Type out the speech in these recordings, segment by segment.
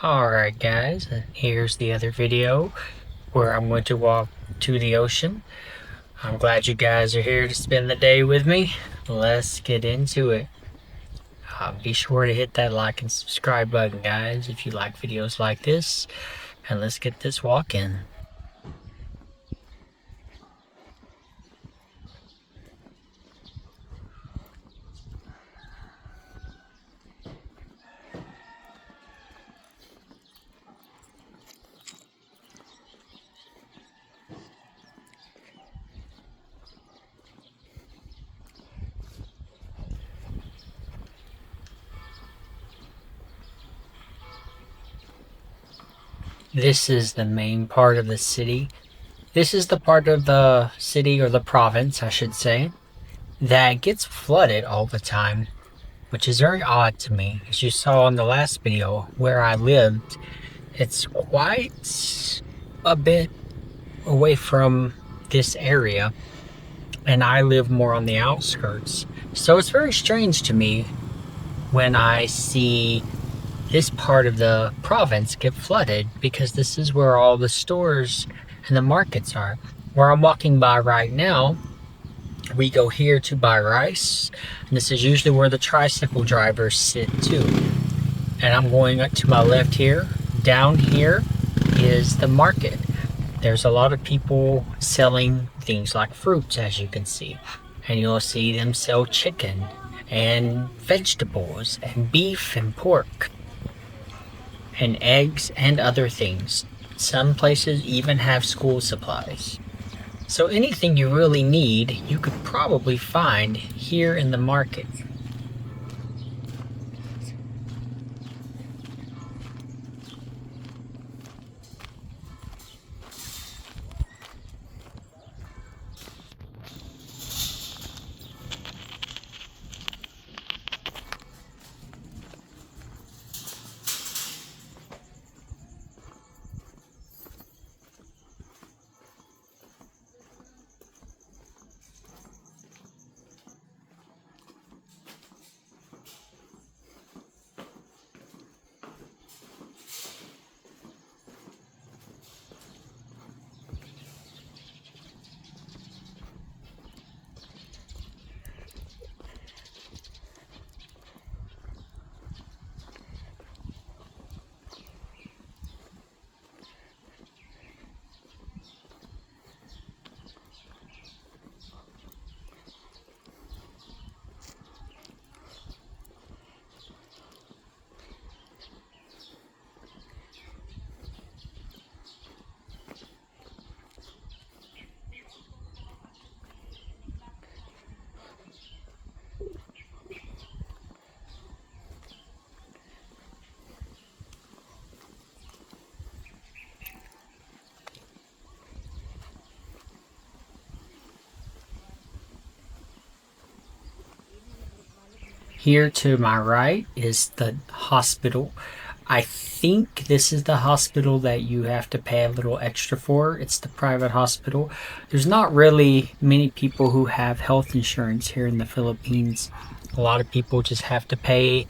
Alright guys, here's the other video where I'm going to walk to the ocean. I'm glad you guys are here to spend the day with me. Let's get into it. Be sure to hit that like and subscribe button, guys, if you like videos like this. And let's get this walk in. This is the main part of the city. This is the part of the city, or the province, I should say, that gets flooded all the time, which is very odd to me. As you saw in the last video where I lived, it's quite a bit away from this area, and I live more on the outskirts. So it's very strange to me when I see this part of the province get flooded, because this is where all the stores and the markets are. Where I'm walking by right now, we go here to buy rice, and this is usually where the tricycle drivers sit too. And I'm going up to my left here. Down here is the market. There's a lot of people selling things like fruits, as you can see, and you'll see them sell chicken and vegetables and beef and pork and eggs and other things. Some places even have school supplies. So anything you really need, you could probably find here in the market. Here to my right is the hospital. I think this is the hospital that you have to pay a little extra for. It's the private hospital. There's not really many people who have health insurance here in the Philippines. A lot of people just have to pay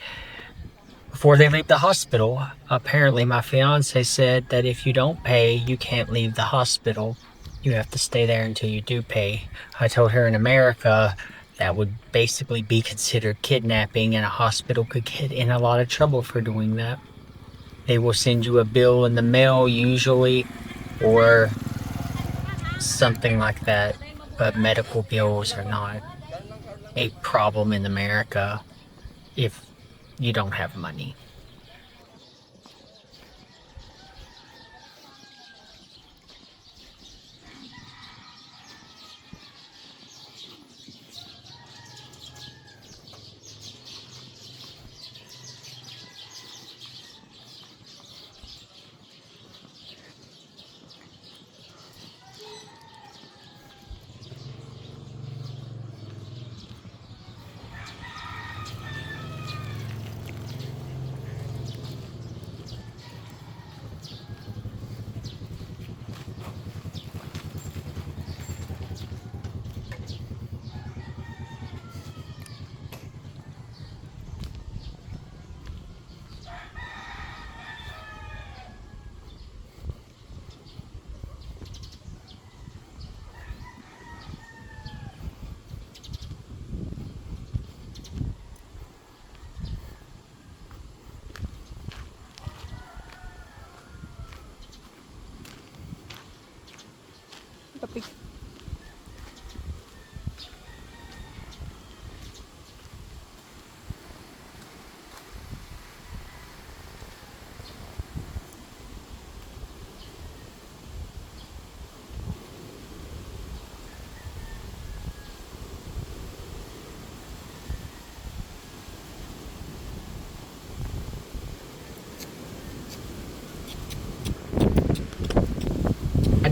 before they leave the hospital. Apparently my fiance said that if you don't pay, you can't leave the hospital. You have to stay there until you do pay. I told her in America that would basically be considered kidnapping, and a hospital could get in a lot of trouble for doing that. They will send you a bill in the mail usually, or something like that, but medical bills are not a problem in America if you don't have money.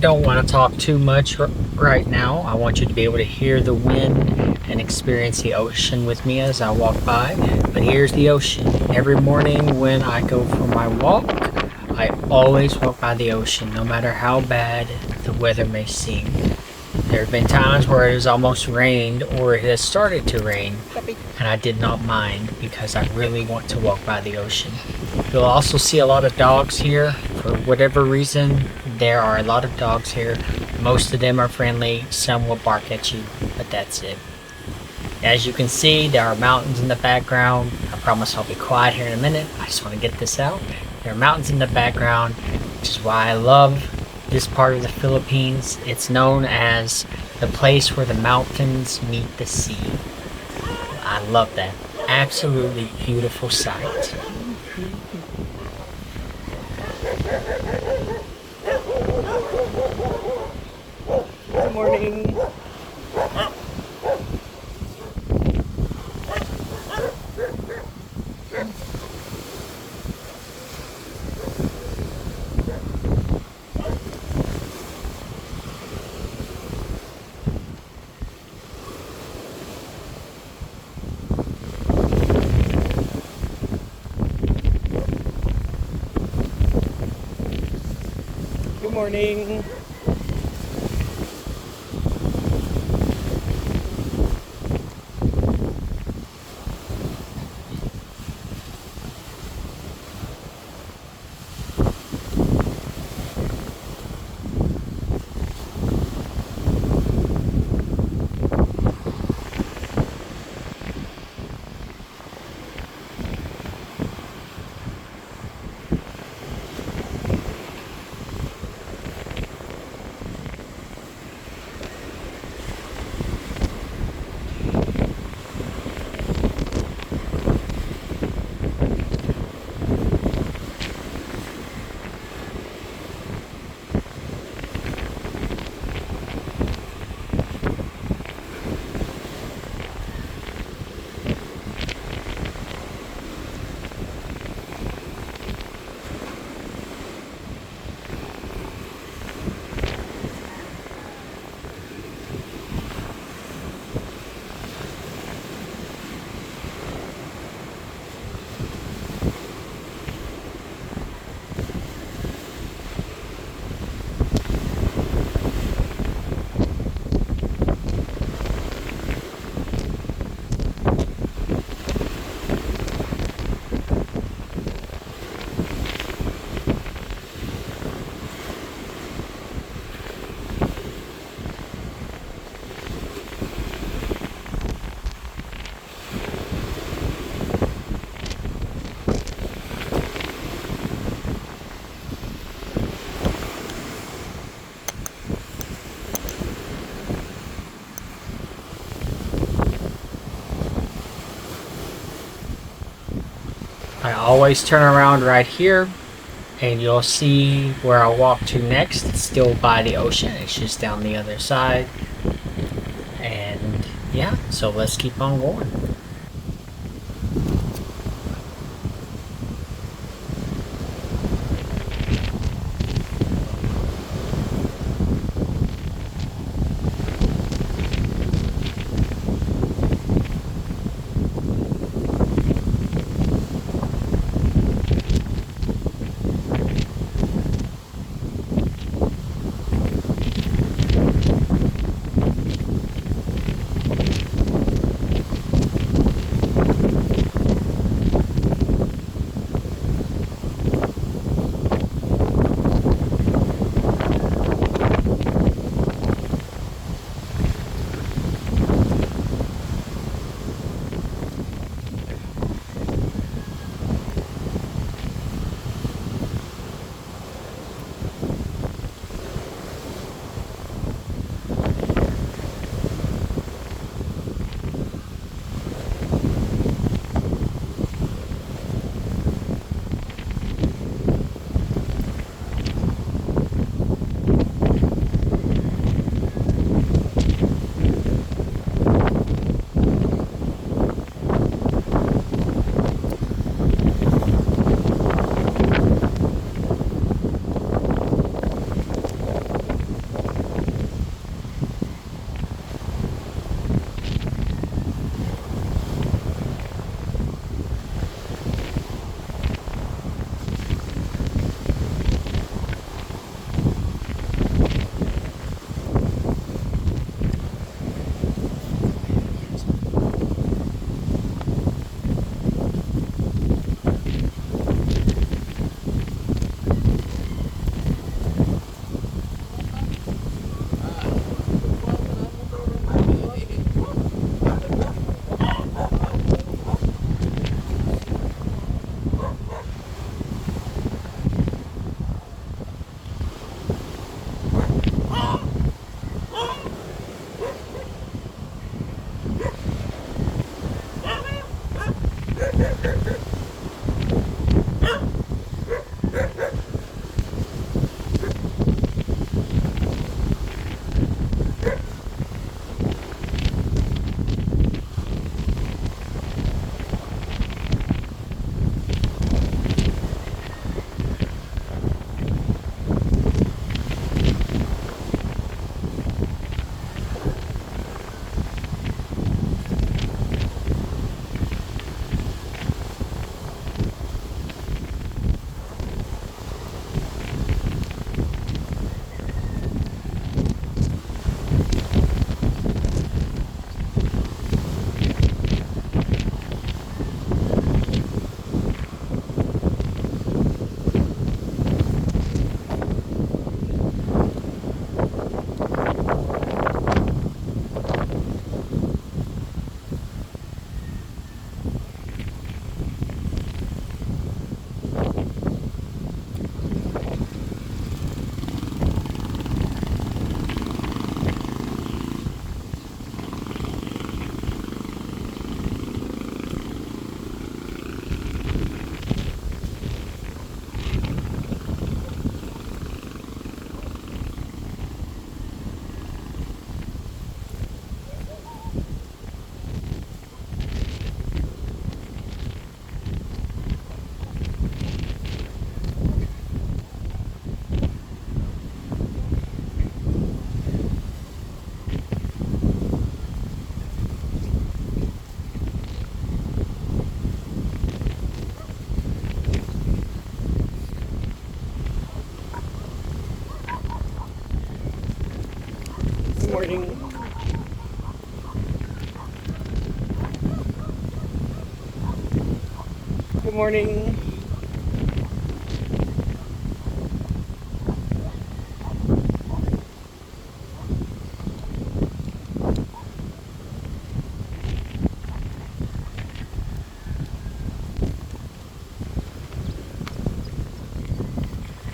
don't want to talk too much right now. I want you to be able to hear the wind and experience the ocean with me as I walk by. But here's the ocean. Every morning when I go for my walk, I always walk by the ocean, no matter how bad the weather may seem. There have been times where it has almost rained or it has started to rain, and I did not mind because I really want to walk by the ocean. You'll also see a lot of dogs here. For whatever reason, there are a lot of dogs here. Most of them are friendly. Some will bark at you, but that's it. As you can see, there are mountains in the background. I promise I'll be quiet here in a minute. I just want to get this out. There are mountains in the background, which is why I love this part of the Philippines. It's known as the place where the mountains meet the sea. I love that. Absolutely beautiful sight. Good morning. Good morning. I always turn around right here, and you'll see where I'll walk to next. It's still by the ocean. It's just down the other side. And yeah, so let's keep on going. morning.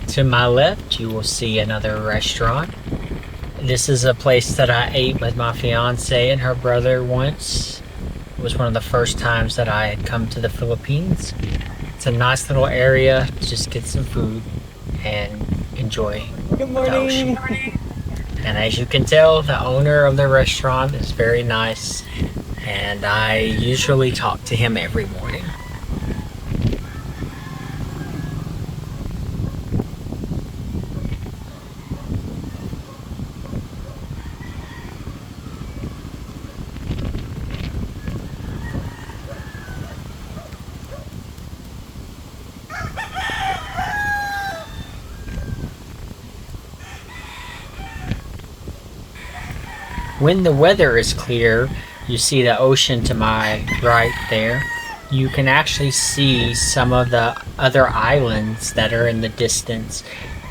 To my left, you will see another restaurant. This is a place that I ate with my fiance and her brother once. It was one of the first times that I had come to the Philippines. It's a nice little area to just get some food and enjoy Good the ocean. morning. And as you can tell, the owner of the restaurant is very nice, and I usually talk to him every morning. When the weather is clear, you see the ocean to my right there. You can actually see some of the other islands that are in the distance.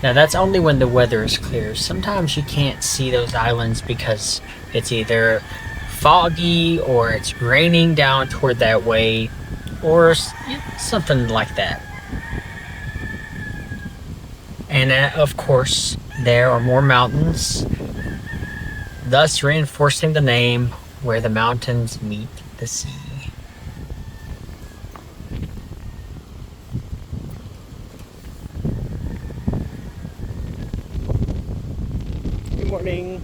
Now that's only when the weather is clear. Sometimes you can't see those islands because it's either foggy or it's raining down toward that way or something like that. And of course, there are more mountains, thus reinforcing the name where the mountains meet the sea. Good morning.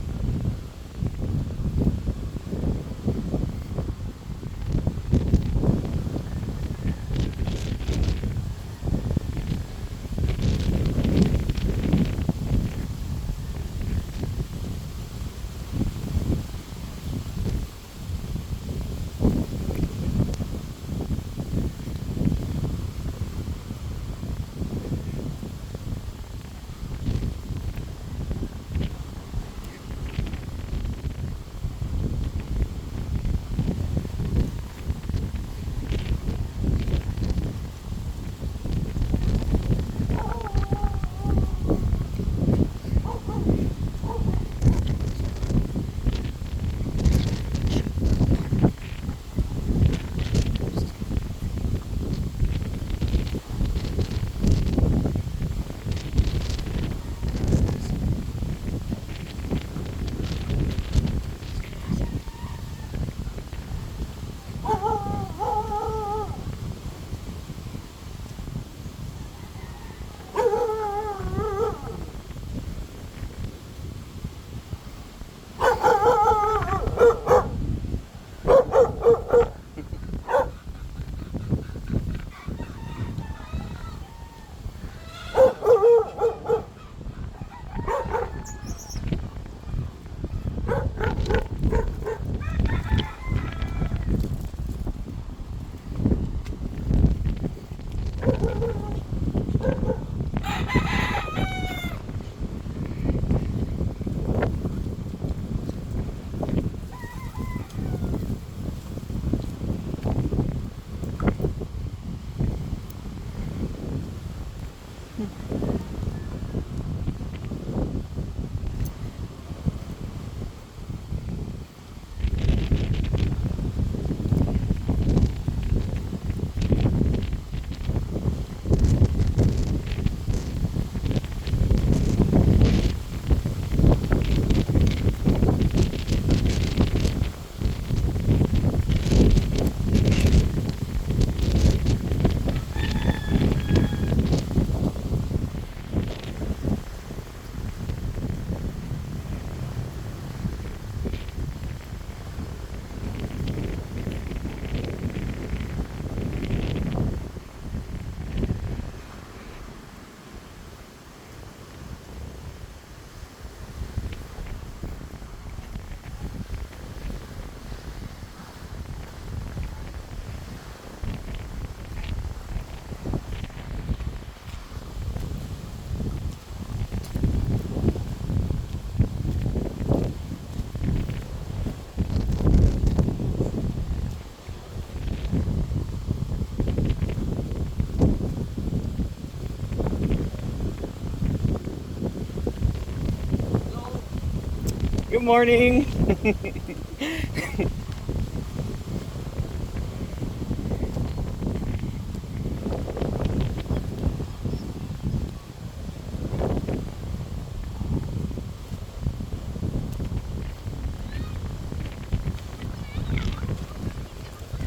Good morning.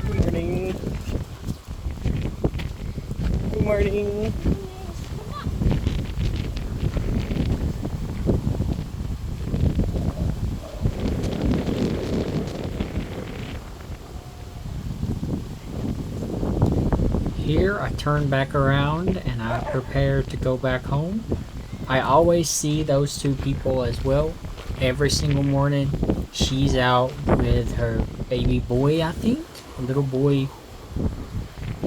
Good morning. Good morning. Here I turn back around and I prepare to go back home. I always see those two people as well. Every single morning, she's out with her baby boy, I think, a little boy,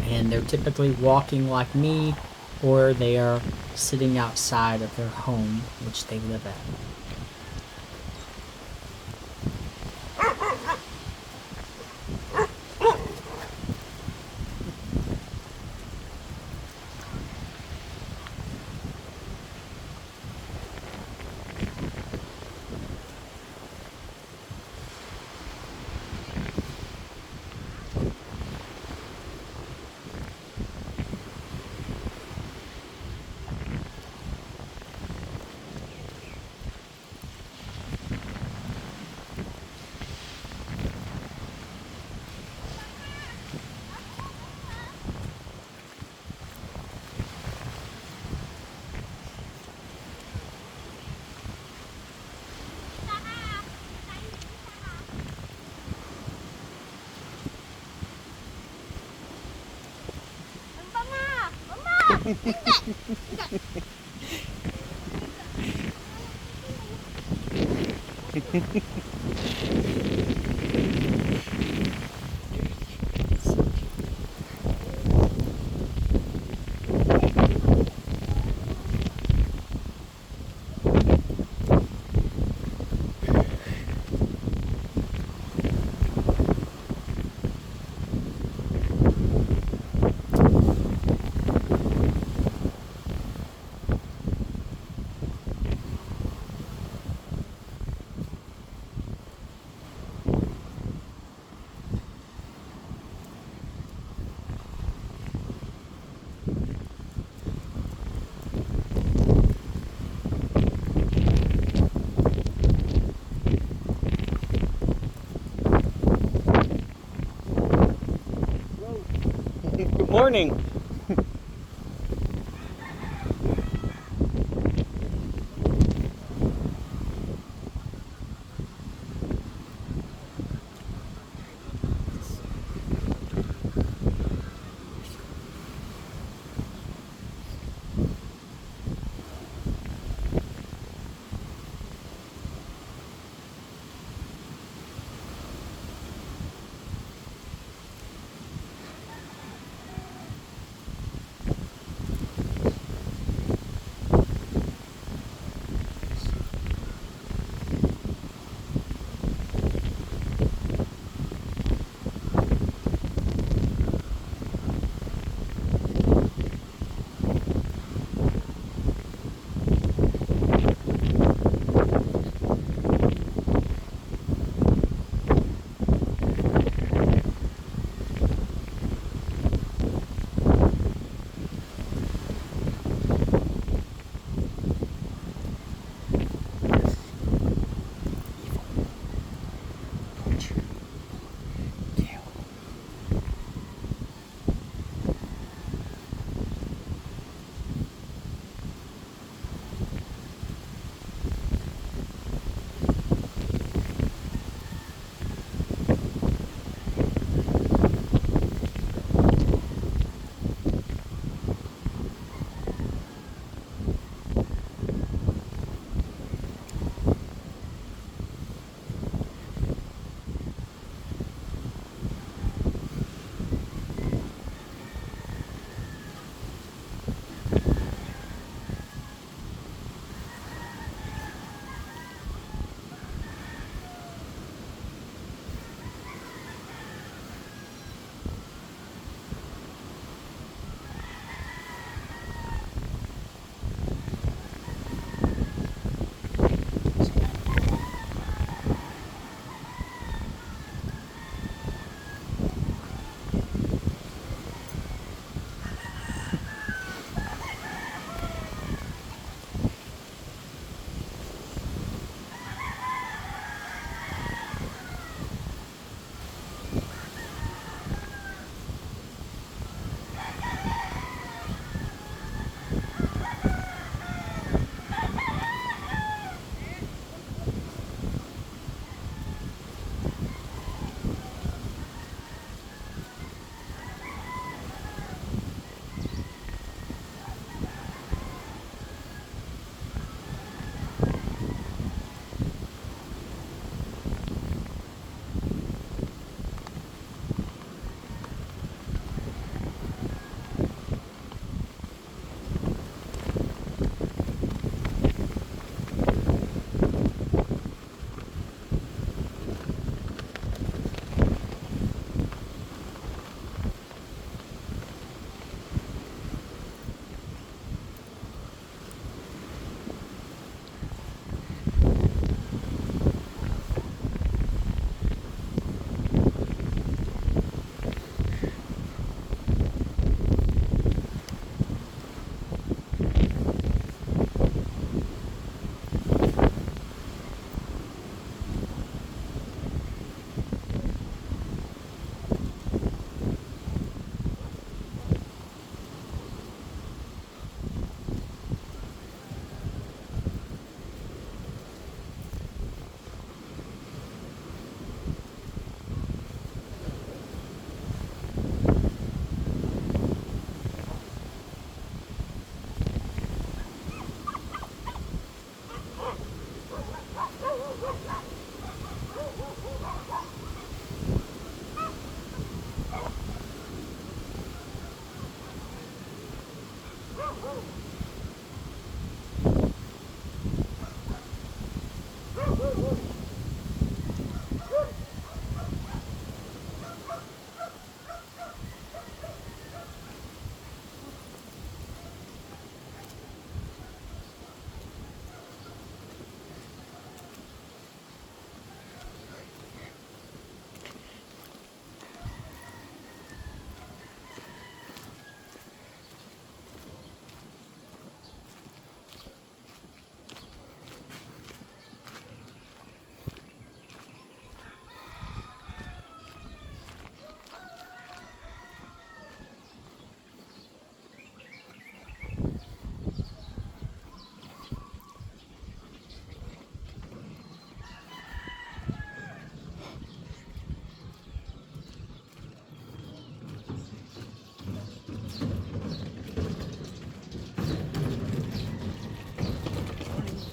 and they're typically walking like me, or they are sitting outside of their home, which they live at. Good morning.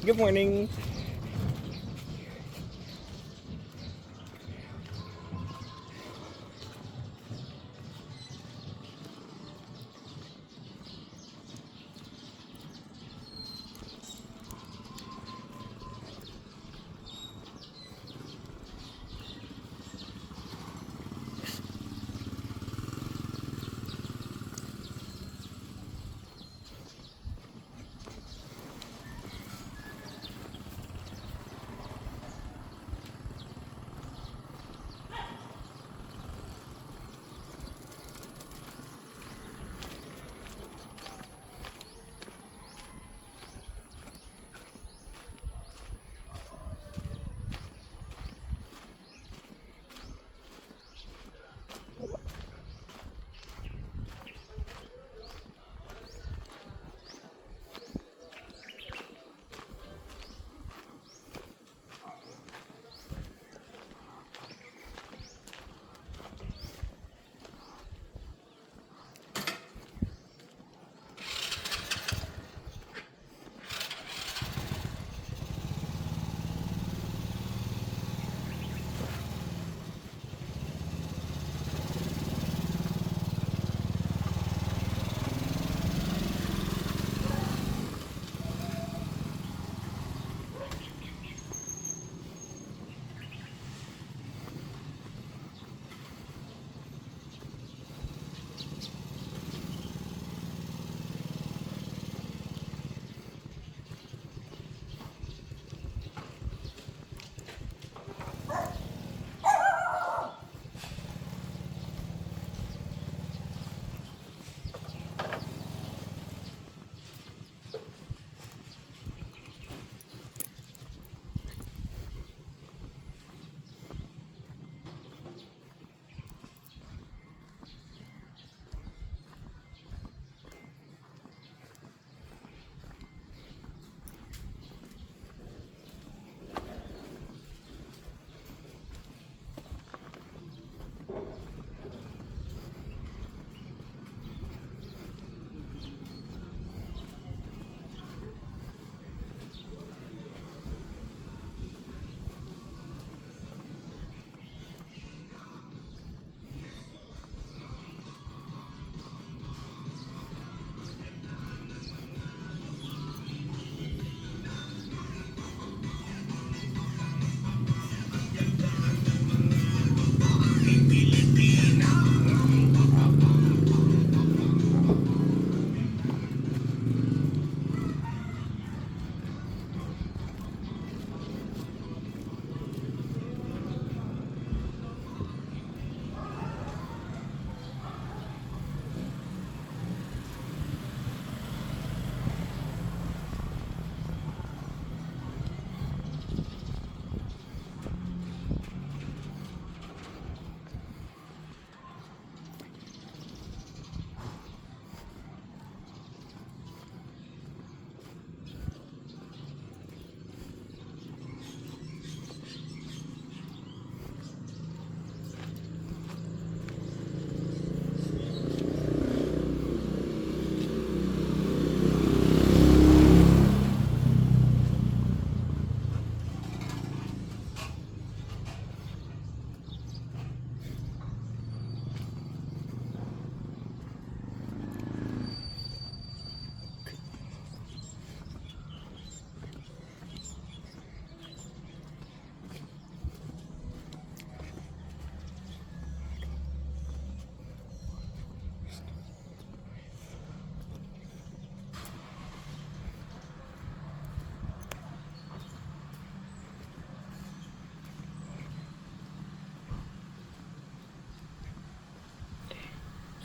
Good morning.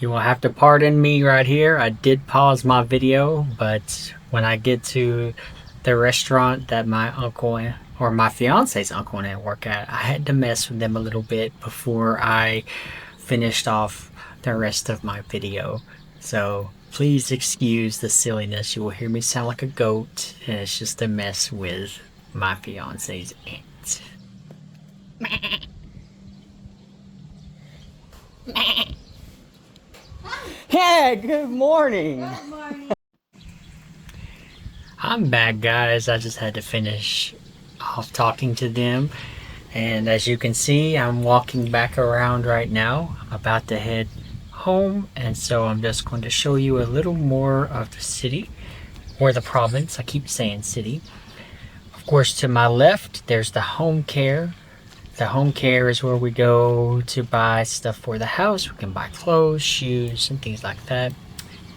You will have to pardon me right here. I did pause my video, but when I get to the restaurant that my uncle or my fiance's uncle and I work at, I had to mess with them a little bit before I finished off the rest of my video. So please excuse the silliness. You will hear me sound like a goat, and it's just a mess with my fiance's aunt. Yeah, good morning. I'm back, guys. I just had to finish off talking to them. And as you can see, I'm walking back around right now. I'm about to head home. And so I'm just going to show you a little more of the city or the province. I keep saying city. Of course, to my left, there's the home care. The home care is where we go to buy stuff for the house. We can buy clothes, shoes, and things like that.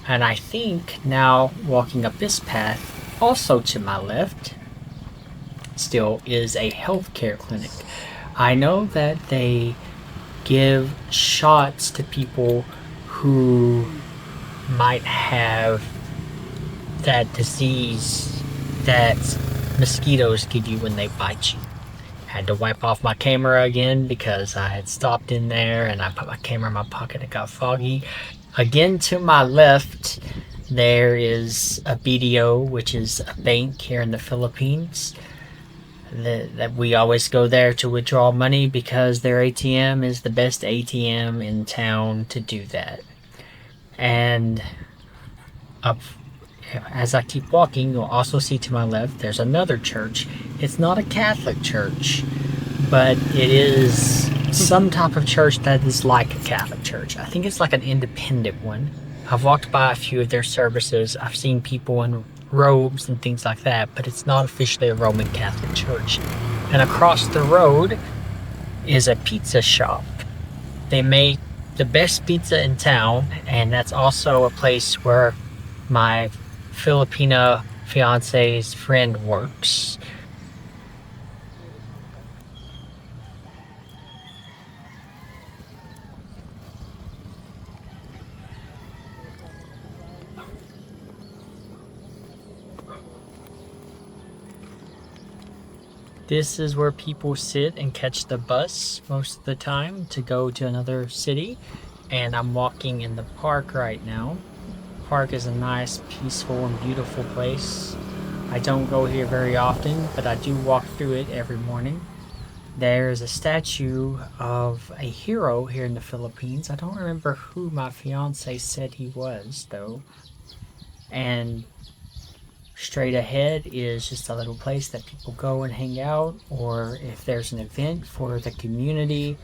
And I think now walking up this path, also to my left, still is a healthcare clinic. I know that they give shots to people who might have that disease that mosquitoes give you when they bite you. Had to wipe off my camera again because I had stopped in there and I put my camera in my pocket. It got foggy. Again, to my left, there is a BDO, which is a bank here in the Philippines. That we always go there to withdraw money because their ATM is the best ATM in town to do that. And up as I keep walking, you'll also see to my left there's another church. It's not a Catholic church, but it is some type of church that is like a Catholic church. I think it's like an independent one. I've walked by a few of their services. I've seen people in robes and things like that, but it's not officially a Roman Catholic church. And across the road is a pizza shop. They make the best pizza in town, and that's also a place where my Filipina fiance's friend works. This is where people sit and catch the bus most of the time to go to another city. And I'm walking in the park right now. Park is a nice, peaceful, and beautiful place. I don't go here very often, but I do walk through it every morning. There's a statue of a hero here in the Philippines. I don't remember who my fiance said he was, though. And straight ahead is just a little place that people go and hang out, or if there's an event for the community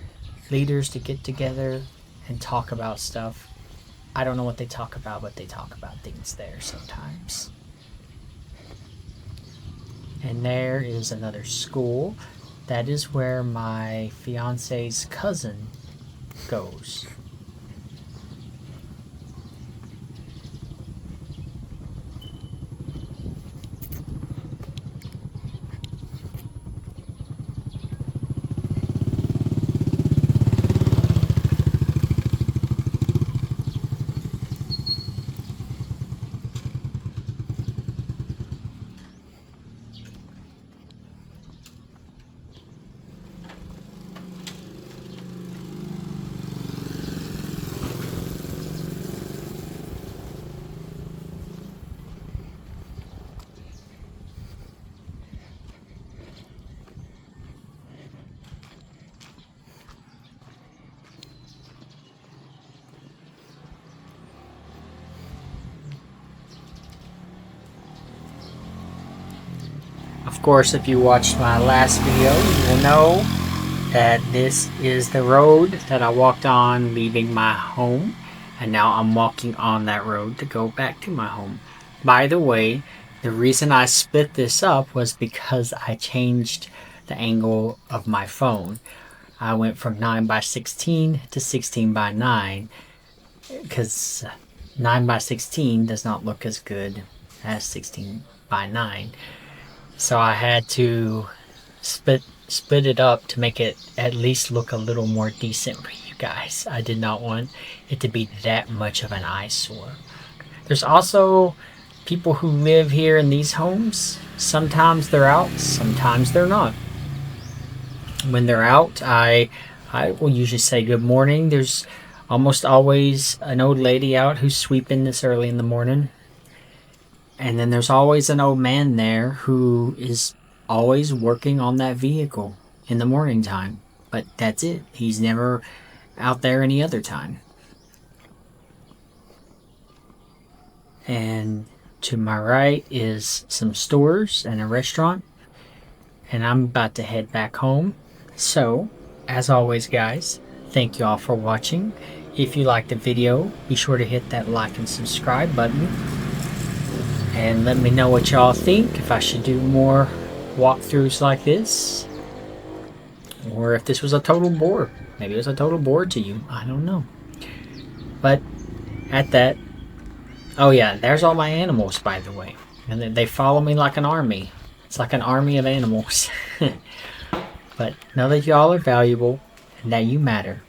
leaders to get together and talk about stuff. I don't know what they talk about, but they talk about things there sometimes. And there is another school. That is where my fiance's cousin goes. Of course, if you watched my last video, you will know that this is the road that I walked on leaving my home, and now I'm walking on that road to go back to my home. By the way, the reason I split this up was because I changed the angle of my phone. I went from 9:16 to 16:9 because 9:16 does not look as good as 16:9. So I had to split it up to make it at least look a little more decent for you guys. I did not want it to be that much of an eyesore. There's also people who live here in these homes. Sometimes they're out, sometimes they're not. When they're out, I will usually say good morning. There's almost always an old lady out who's sweeping this early in the morning. And then there's always an old man there who is always working on that vehicle in the morning time. But that's it. He's never out there any other time. And to my right is some stores and a restaurant. And I'm about to head back home. So, as always, guys, thank you all for watching. If you liked the video, be sure to hit that like and subscribe button. And let me know what y'all think, if I should do more walkthroughs like this. Or if this was a total bore. Maybe it was a total bore to you. I don't know. But, at that... Oh yeah, there's all my animals, by the way. And they follow me like an army. It's like an army of animals. But know that y'all are valuable and that you matter.